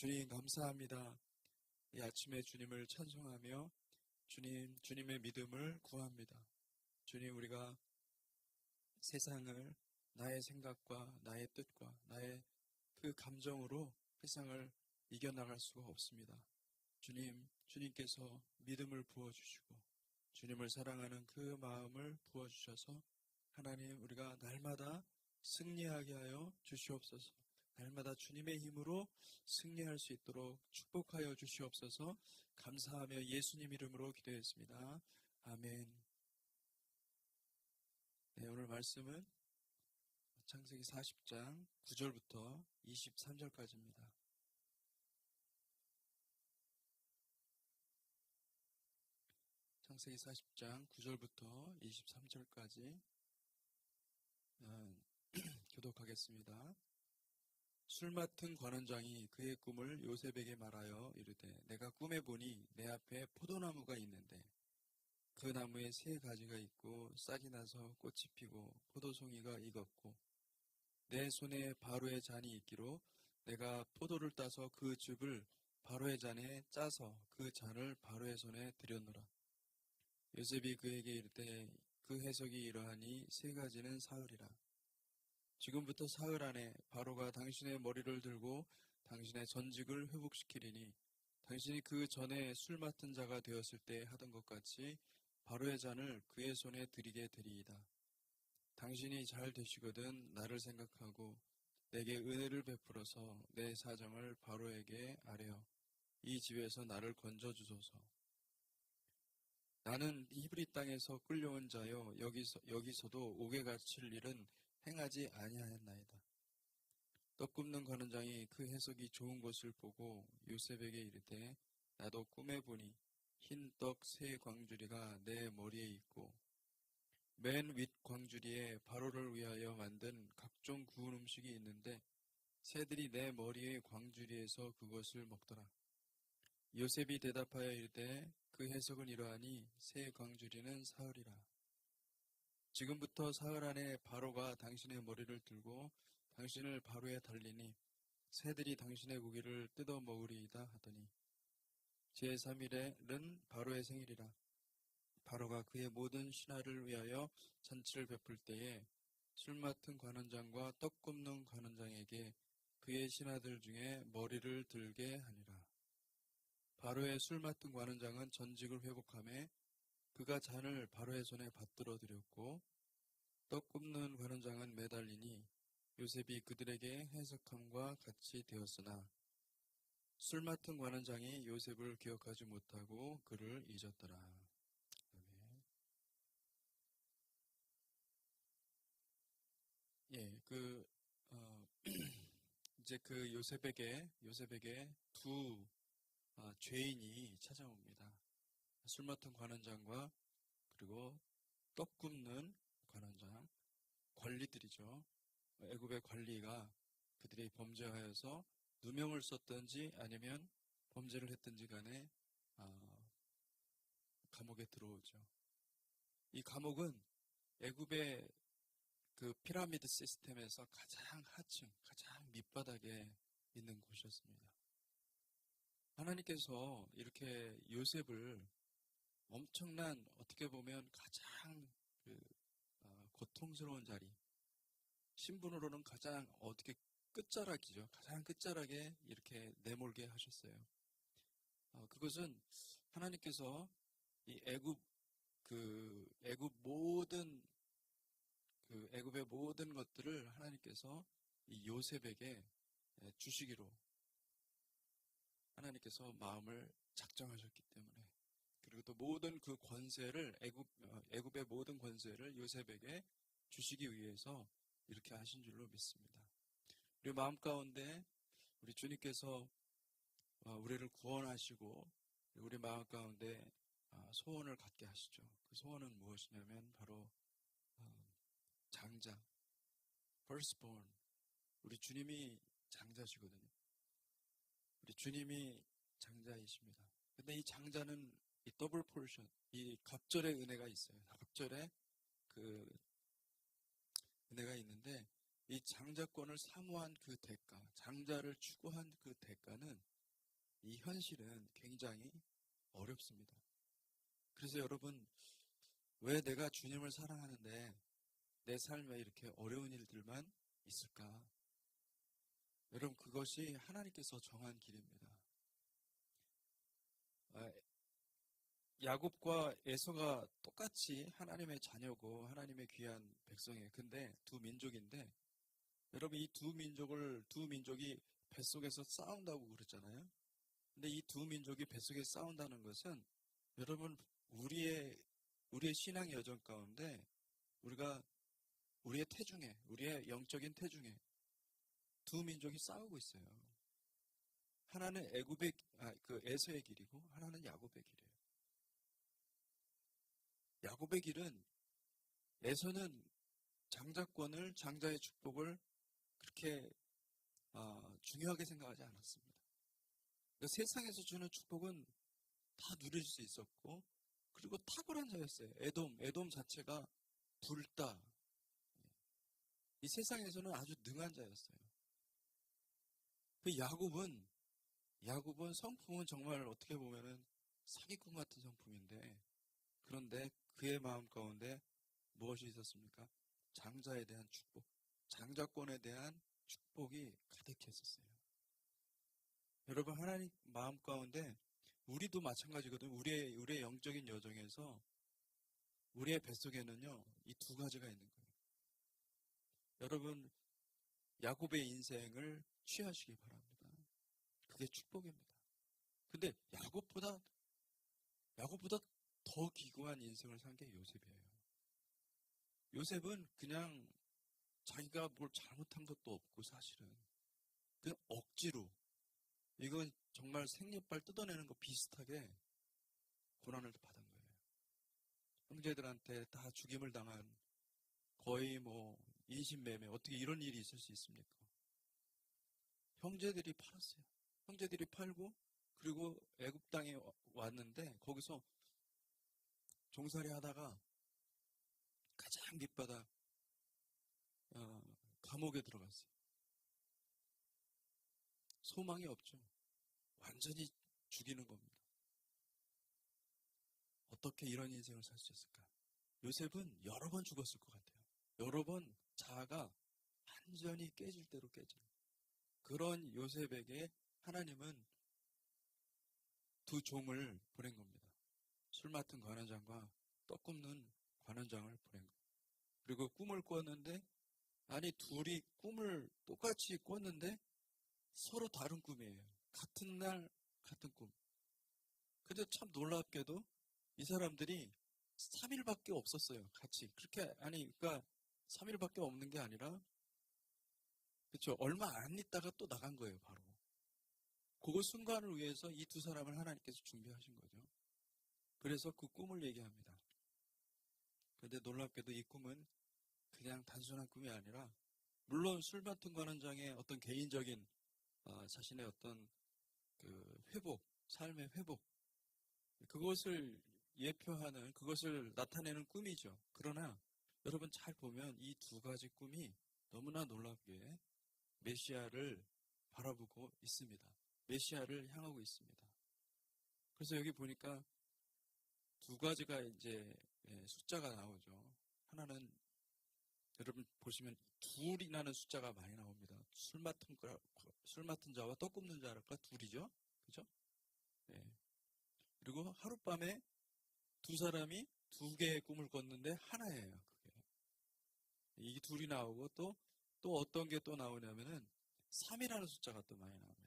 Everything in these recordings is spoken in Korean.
주님 감사합니다. 이 아침에 주님을 찬송하며 주님의 믿음을 구합니다. 주님, 우리가 세상을 나의 생각과 나의 뜻과 나의 그 감정으로 세상을 이겨나갈 수가 없습니다. 주님께서 믿음을 부어주시고 주님을 사랑하는 그 마음을 부어주셔서 하나님, 우리가 날마다 승리하게 하여 주시옵소서. 날마다 주님의 힘으로 승리할 수 있도록 축복하여 주시옵소서. 감사하며 예수님 이름으로 기도했습니다. 아멘. 네, 오늘 말씀은 창세기 40장 9절부터 23절까지입니다. 창세기 40장 9절부터 23절까지 교독하겠습니다. 술 맡은 관원장이 그의 꿈을 요셉에게 말하여 이르되, 내가 꿈에 보니 내 앞에 포도나무가 있는데 그 나무에 세 가지가 있고 싹이 나서 꽃이 피고 포도송이가 익었고 내 손에 바로의 잔이 있기로 내가 포도를 따서 그 즙을 바로의 잔에 짜서 그 잔을 바로의 손에 들였노라. 요셉이 그에게 이르되, 그 해석이 이러하니 세 가지는 사흘이라. 지금부터 사흘 안에 바로가 당신의 머리를 들고 당신의 전직을 회복시키리니 당신이 그 전에 술 맡은 자가 되었을 때 하던 것 같이 바로의 잔을 그의 손에 드리게 되리이다. 당신이 잘 되시거든 나를 생각하고 내게 은혜를 베풀어서 내 사정을 바로에게 아뢰어 이 집에서 나를 건져주소서. 나는 히브리 땅에서 끌려온 자요 여기서도 옥에 갇힐 일은 행하지 아니하였나이다. 떡 굽는 관원장이 그 해석이 좋은 것을 보고 요셉에게 이르되, 나도 꿈에 보니 흰 떡 세 광주리가 내 머리에 있고 맨 윗 광주리에 바로를 위하여 만든 각종 구운 음식이 있는데 새들이 내 머리의 광주리에서 그것을 먹더라. 요셉이 대답하여 이르되, 그 해석은 이러하니 세 광주리는 사흘이라. 지금부터 사흘 안에 바로가 당신의 머리를 들고 당신을 바로에 달리니 새들이 당신의 고기를 뜯어 먹으리이다 하더니 제3일에는 바로의 생일이라. 바로가 그의 모든 신하를 위하여 잔치를 베풀 때에 술 맡은 관원장과 떡 굽는 관원장에게 그의 신하들 중에 머리를 들게 하니라. 바로의 술 맡은 관원장은 전직을 회복하며 그가 잔을 바로의 손에 받들어 드렸고 떡 굽는 관원장은 매달리니 요셉이 그들에게 해석함과 같이 되었으나 술 맡은 관원장이 요셉을 기억하지 못하고 그를 잊었더라. 아멘. 예, 이제 그 요셉에게 두 죄인이 찾아옵니다. 술 맡은 관원장과 그리고 떡 굽는 관원장, 관리들이죠. 애굽의 관리가 그들이 범죄하여서 누명을 썼든지 아니면 범죄를 했든지 간에 감옥에 들어오죠. 이 감옥은 애굽의 그 피라미드 시스템에서 가장 하층, 가장 밑바닥에 있는 곳이었습니다. 하나님께서 이렇게 요셉을 엄청난, 어떻게 보면 가장 고통스러운 자리, 신분으로는 가장 끝자락이죠. 가장 끝자락에 이렇게 내몰게 하셨어요. 그것은 하나님께서 이 애굽의 모든 것들을 하나님께서 이 요셉에게 주시기로 하나님께서 마음을 작정하셨기 때문에, 그리고 또 모든 그 권세를 애굽의 모든 권세를 요셉에게 주시기 위해서 이렇게 하신 줄로 믿습니다. 우리 마음 가운데 우리 주님께서 우리를 구원하시고 우리 마음 가운데 소원을 갖게 하시죠. 그 소원은 무엇이냐면 바로 장자, firstborn. 우리 주님이 장자시거든요. 우리 주님이 장자이십니다. 근데 이 장자는 이 더블 포션, 이 갑절의 은혜가 있어요. 갑절의 그 은혜가 있는데 이 장자권을 사모한 그 대가, 장자를 추구한 그 대가는 이 현실은 굉장히 어렵습니다. 그래서 여러분, 왜 내가 주님을 사랑하는데 내 삶에 이렇게 어려운 일들만 있을까? 여러분, 그것이 하나님께서 정한 길입니다. 야곱과 에서가 똑같이 하나님의 자녀고 하나님의 귀한 백성이에요. 근데 두 민족인데, 여러분, 이 두 민족이 뱃속에서 싸운다고 그랬잖아요. 근데 이 두 민족이 뱃속에 싸운다는 것은, 여러분, 우리의 신앙 여정 가운데 우리의 태중에, 우리의 영적인 태중에 두 민족이 싸우고 있어요. 하나는 에서의 길이고 하나는 야곱의 길이에요. 야곱의 길은, 에서는 장자의 축복을 그렇게 중요하게 생각하지 않았습니다. 그러니까 세상에서 주는 축복은 다 누릴 수 있었고, 그리고 탁월한 자였어요. 에돔 자체가 불다. 이 세상에서는 아주 능한 자였어요. 그 야곱은 성품은 정말 어떻게 보면은 사기꾼 같은 성품인데, 그런데 그의 마음 가운데 무엇이 있었습니까? 장자에 대한 축복, 장자권에 대한 축복이 가득했었어요. 여러분, 하나님 마음 가운데 우리도 마찬가지거든요. 우리의 영적인 여정에서 우리의 뱃속에는요, 이 두 가지가 있는 거예요. 여러분, 야곱의 인생을 취하시기 바랍니다. 그게 축복입니다. 근데 야곱보다 더 기구한 인생을 산 게 요셉이에요. 요셉은 그냥 자기가 뭘 잘못한 것도 없고, 사실은 그냥 억지로, 이건 정말 생리빨 뜯어내는 거 비슷하게 고난을 받은 거예요. 형제들한테 다 죽임을 당한, 거의 뭐 인신매매, 어떻게 이런 일이 있을 수 있습니까? 형제들이 팔았어요. 형제들이 팔고, 그리고 애굽 땅에 왔는데 거기서 종살이 하다가 가장 밑바닥 감옥에 들어갔어요. 소망이 없죠. 완전히 죽이는 겁니다. 어떻게 이런 인생을 살 수 있을까? 요셉은 여러 번 죽었을 것 같아요. 여러 번 자아가 완전히 깨질 대로 깨져요. 그런 요셉에게 하나님은 두 종을 보낸 겁니다. 술 맡은 관원장과 떡 굽는 관원장을 보낸 거예요. 그리고 꿈을 꿨는데, 아니, 둘이 꿈을 똑같이 꿨는데 서로 다른 꿈이에요. 같은 날 같은 꿈. 근데 참 놀랍게도 이 사람들이 3일밖에 없었어요. 같이. 그러니까 3일밖에 없는 게 아니라, 그렇죠. 얼마 안 있다가 또 나간 거예요, 바로. 그 순간을 위해서 이 두 사람을 하나님께서 준비하신 거죠. 그래서 그 꿈을 얘기합니다. 그런데 놀랍게도 이 꿈은 그냥 단순한 꿈이 아니라, 물론 술 맡은 관원장의 어떤 개인적인 자신의 어떤 그 삶의 회복, 그것을 예표하는, 그것을 나타내는 꿈이죠. 그러나 여러분 잘 보면 이 두 가지 꿈이 너무나 놀랍게 메시아를 바라보고 있습니다. 메시아를 향하고 있습니다. 그래서 여기 보니까 두 가지가 이제 숫자가 나오죠. 하나는, 여러분 보시면 둘이라는 숫자가 많이 나옵니다. 술 맡은 자와 떡 굽는 자가 둘이죠. 그죠? 네. 그리고 하룻밤에 두 사람이 두 개의 꿈을 꿨는데 하나예요. 그게. 이 둘이 나오고, 또 어떤 게 또 나오냐면은 3이라는 숫자가 또 많이 나옵니다.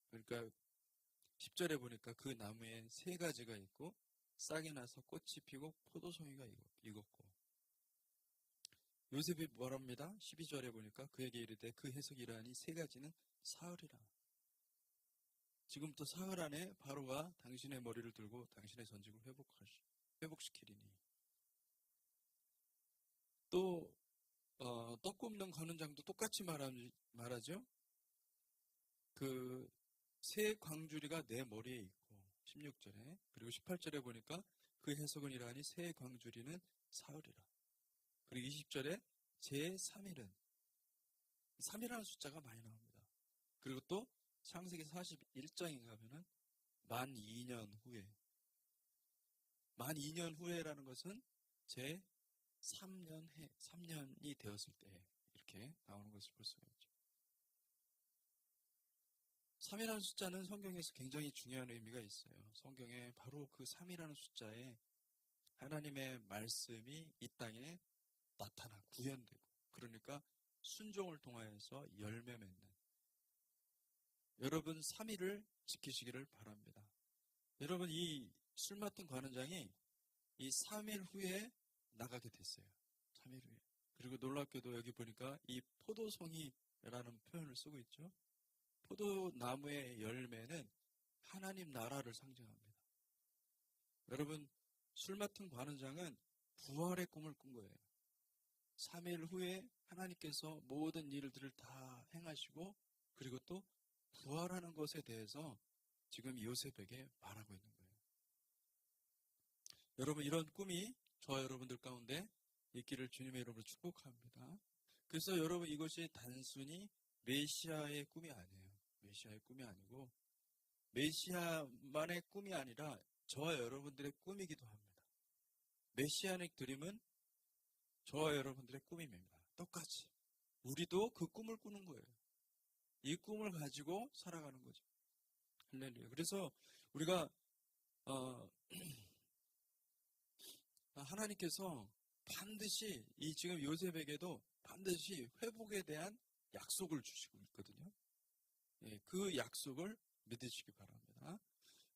그러니까 10절에 보니까 그 나무에 세 가지가 있고, 싹이 나서 꽃이 피고 포도송이가 익었고, 요셉이 뭐랍니다. 12절에 보니까 그에게 이르되 그 해석이라니 세 가지는 사흘이라. 지금부터 사흘 안에 바로가 당신의 머리를 들고 당신의 전직을 회복시키리니. 또 떡 굽는 관원장도 똑같이 말하죠. 그 새 광주리가 내 머리에 있고, 16절에. 그리고 18절에 보니까 그 해석은 이러하니 새 광주리는 사흘이라. 그리고 20절에 제 3일은, 3이라는 숫자가 많이 나옵니다. 그리고 또 창세기 41장에 가면은 만 2년 후에, 만 2년 후에라는 것은 제 3년이 되었을 때 이렇게 나오는 것을 볼 수가 있죠. 3이라는 숫자는 성경에서 굉장히 중요한 의미가 있어요. 성경에 바로 그 3이라는 숫자에 하나님의 말씀이 이 땅에 나타나 구현되고, 그러니까 순종을 통하여서 열매 맺는, 여러분 3일을 지키시기를 바랍니다. 여러분 이 술 맡은 관원장이 이 3일 후에 나가게 됐어요. 3일 후에. 그리고 놀랍게도 여기 보니까 이 포도송이라는 표현을 쓰고 있죠. 포도나무의 열매는 하나님 나라를 상징합니다. 여러분 술 맡은 관원장은 부활의 꿈을 꾼 거예요. 3일 후에 하나님께서 모든 일들을 다 행하시고, 그리고 또 부활하는 것에 대해서 지금 요셉에게 말하고 있는 거예요. 여러분 이런 꿈이 저와 여러분들 가운데 있기를 주님의 이름으로 축복합니다. 그래서 여러분 이것이 단순히 메시아의 꿈이 아니에요. 메시아의 꿈이 아니고 메시아만의 꿈이 아니라 저와 여러분들의 꿈이기도 합니다. 메시아닉 드림은 저와 여러분들의 꿈입니다. 똑같이 우리도 그 꿈을 꾸는 거예요. 이 꿈을 가지고 살아가는 거죠. 할렐루야. 그래서 우리가 하나님께서 반드시 이 지금 요셉에게도 반드시 회복에 대한 약속을 주시고 있거든요. 예, 그 약속을 믿으시기 바랍니다.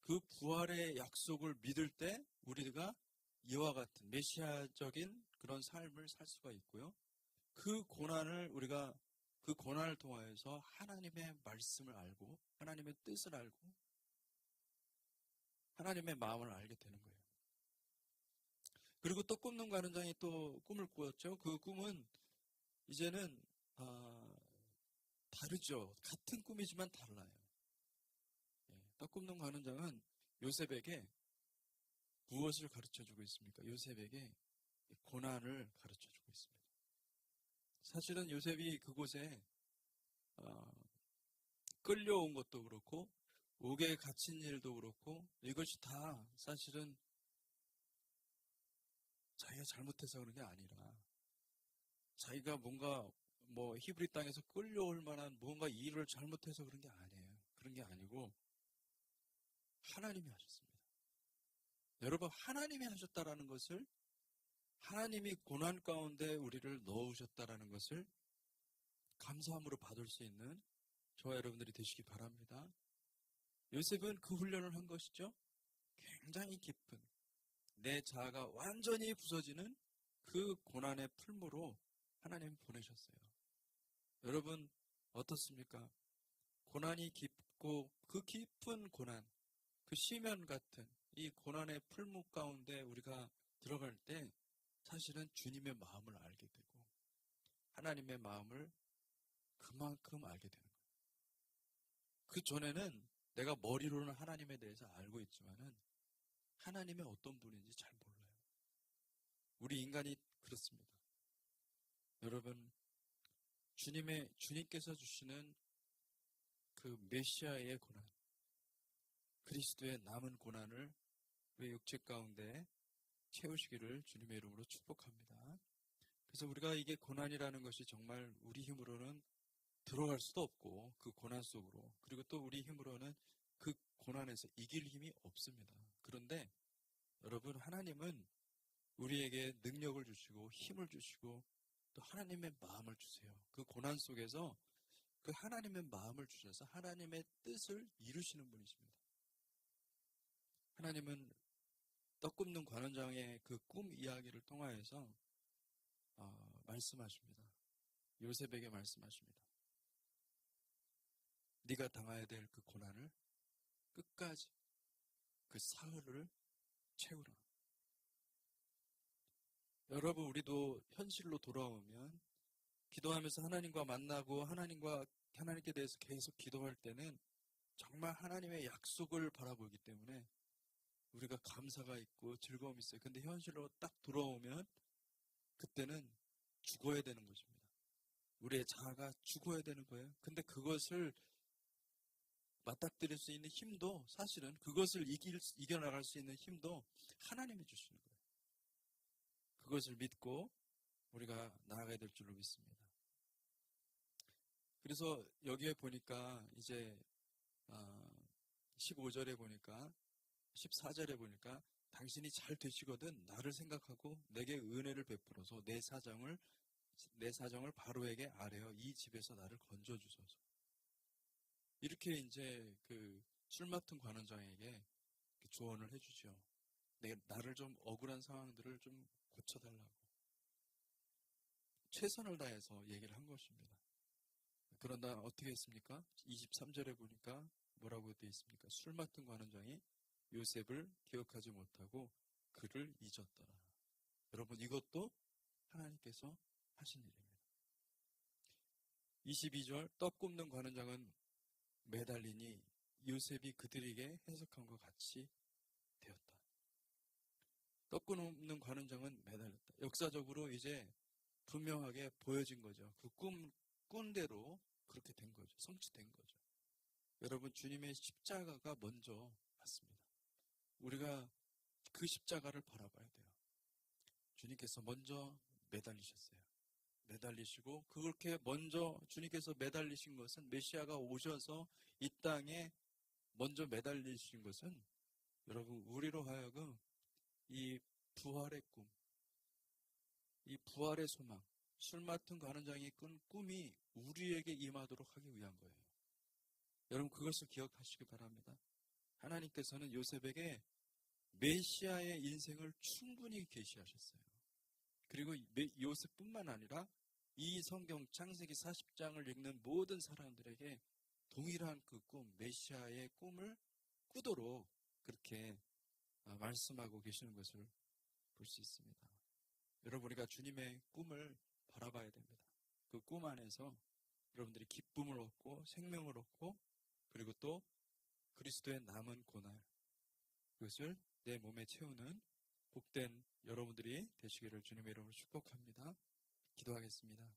그 부활의 약속을 믿을 때 우리가 이와 같은 메시아적인 그런 삶을 살 수가 있고요. 그 고난을 통하여서 하나님의 말씀을 알고 하나님의 뜻을 알고 하나님의 마음을 알게 되는 거예요. 그리고 또 꿈는 관원장이 또 꿈을 꾸었죠. 그 꿈은 이제는 다르죠. 같은 꿈이지만 달라요. 떡 굽는 관원장은 요셉에게 무엇을 가르쳐주고 있습니까? 요셉에게 고난을 가르쳐주고 있습니다. 사실은 요셉이 그곳에 끌려온 것도 그렇고 옥에 갇힌 일도 그렇고 이것이 다 사실은 자기가 잘못해서 그런 게 아니라 자기가 뭔가 히브리 땅에서 끌려올 만한 뭔가 일을 잘못해서 그런 게 아니에요. 그런 게 아니고 하나님이 하셨습니다. 여러분 하나님이 하셨다라는 것을, 하나님이 고난 가운데 우리를 넣으셨다라는 것을 감사함으로 받을 수 있는 저와 여러분들이 되시기 바랍니다. 요셉은 그 훈련을 한 것이죠. 굉장히 깊은 내 자아가 완전히 부서지는 그 고난의 풀무로 하나님 보내셨어요. 여러분 어떻습니까? 고난이 깊고 그 깊은 고난, 그 시면 같은 이 고난의 풀무 가운데 우리가 들어갈 때 사실은 주님의 마음을 알게 되고 하나님의 마음을 그만큼 알게 되는 거예요. 그 전에는 내가 머리로는 하나님에 대해서 알고 있지만은 하나님의 어떤 분인지 잘 몰라요. 우리 인간이 그렇습니다. 여러분 주님께서 주시는 그 메시아의 고난, 그리스도의 남은 고난을 우리 육체 가운데 채우시기를 주님의 이름으로 축복합니다. 그래서 우리가 이게 고난이라는 것이 정말 우리 힘으로는 들어갈 수도 없고 그 고난 속으로, 그리고 또 우리 힘으로는 그 고난에서 이길 힘이 없습니다. 그런데 여러분 하나님은 우리에게 능력을 주시고 힘을 주시고 또 하나님의 마음을 주세요. 그 고난 속에서 그 하나님의 마음을 주셔서 하나님의 뜻을 이루시는 분이십니다. 하나님은 떡 굽는 관원장의 그 꿈 이야기를 통하여서 말씀하십니다. 요셉에게 말씀하십니다. 네가 당해야 될 그 고난을 끝까지 그 사흘을 채우라. 여러분 우리도 현실로 돌아오면 기도하면서 하나님과 만나고 하나님께 대해서 계속 기도할 때는 정말 하나님의 약속을 바라보기 때문에 우리가 감사가 있고 즐거움이 있어요. 근데 현실로 딱 돌아오면 그때는 죽어야 되는 것입니다. 우리의 자아가 죽어야 되는 거예요. 근데 그것을 맞닥뜨릴 수 있는 힘도 사실은 그것을 이겨나갈 수 있는 힘도 하나님이 주시는 거예요. 그것을 믿고 우리가 나아가야 될 줄로 믿습니다. 그래서 여기에 보니까 이제 15절에 보니까 14절에 보니까 당신이 잘 되시거든 나를 생각하고 내게 은혜를 베풀어서 내 사정을 바로에게 아뢰어 이 집에서 나를 건져주소서. 이렇게 이제 그 술 맡은 관원장에게 조언을 해주죠. 나를 좀 억울한 상황들을 좀 고쳐달라고. 최선을 다해서 얘기를 한 것입니다. 그런다 어떻게 했습니까? 23절에 보니까 뭐라고 되어 있습니까? 술 맡은 관원장이 요셉을 기억하지 못하고 그를 잊었더라. 여러분 이것도 하나님께서 하신 일입니다. 22절 떡 굽는 관원장은 매달리니 요셉이 그들에게 해석한 것 같이 되었다. 떡 굽는 관원장은 매달렸다. 역사적으로 이제 분명하게 보여진 거죠. 그 꾼 대로 그렇게 된 거죠. 성취된 거죠. 여러분 주님의 십자가가 먼저 왔습니다. 우리가 그 십자가를 바라봐야 돼요. 주님께서 먼저 매달리셨어요. 매달리시고 그렇게 먼저 주님께서 매달리신 것은 메시아가 오셔서 이 땅에 먼저 매달리신 것은 여러분 우리로 하여금 이 부활의 꿈, 이 부활의 소망, 술 맡은 관원장이 꾼 꿈이 우리에게 임하도록 하기 위한 거예요. 여러분 그것을 기억하시기 바랍니다. 하나님께서는 요셉에게 메시아의 인생을 충분히 계시하셨어요. 그리고 요셉뿐만 아니라 이 성경 창세기 40장을 읽는 모든 사람들에게 동일한 그 꿈, 메시아의 꿈을 꾸도록 그렇게 말씀하고 계시는 것을 볼 수 있습니다. 여러분 우리가 주님의 꿈을 바라봐야 됩니다. 그 꿈 안에서 여러분들이 기쁨을 얻고 생명을 얻고 그리고 또 그리스도의 남은 고난 그것을 내 몸에 채우는 복된 여러분들이 되시기를 주님의 이름으로 축복합니다. 기도하겠습니다.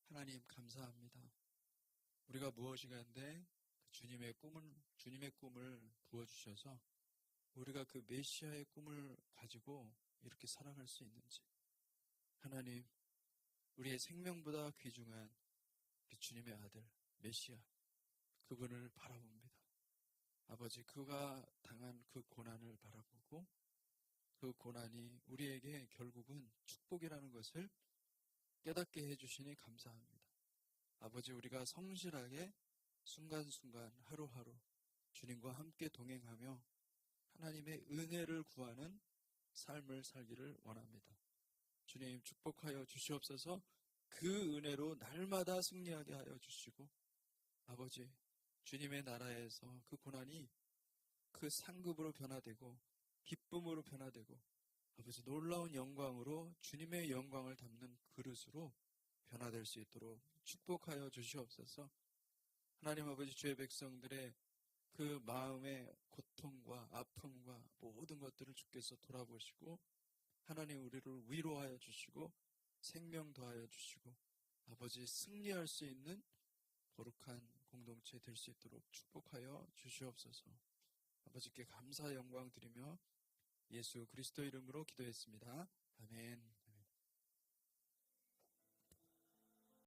하나님 감사합니다. 우리가 무엇이간데 주님의 꿈을 부어주셔서 우리가 그 메시아의 꿈을 가지고 이렇게 살아갈 수 있는지 하나님 우리의 생명보다 귀중한 그 주님의 아들 메시아 그분을 바라봅니다. 아버지 그가 당한 그 고난을 바라보고 그 고난이 우리에게 결국은 축복이라는 것을 깨닫게 해주시니 감사합니다. 아버지 우리가 성실하게 순간순간 하루하루 주님과 함께 동행하며 하나님의 은혜를 구하는 삶을 살기를 원합니다. 주님 축복하여 주시옵소서. 그 은혜로 날마다 승리하게 하여 주시고 아버지 주님의 나라에서 그 고난이 그 상급으로 변화되고 기쁨으로 변화되고 아버지 놀라운 영광으로 주님의 영광을 담는 그릇으로 변화될 수 있도록 축복하여 주시옵소서. 하나님 아버지 주의 백성들의 그 마음의 고통과 아픔과 모든 것들을 주께서 돌아보시고 하나님 우리를 위로하여 주시고 생명 더하여 주시고 아버지 승리할 수 있는 거룩한 공동체 될 수 있도록 축복하여 주시옵소서. 아버지께 감사 영광 드리며 예수 그리스도 이름으로 기도했습니다. 아멘.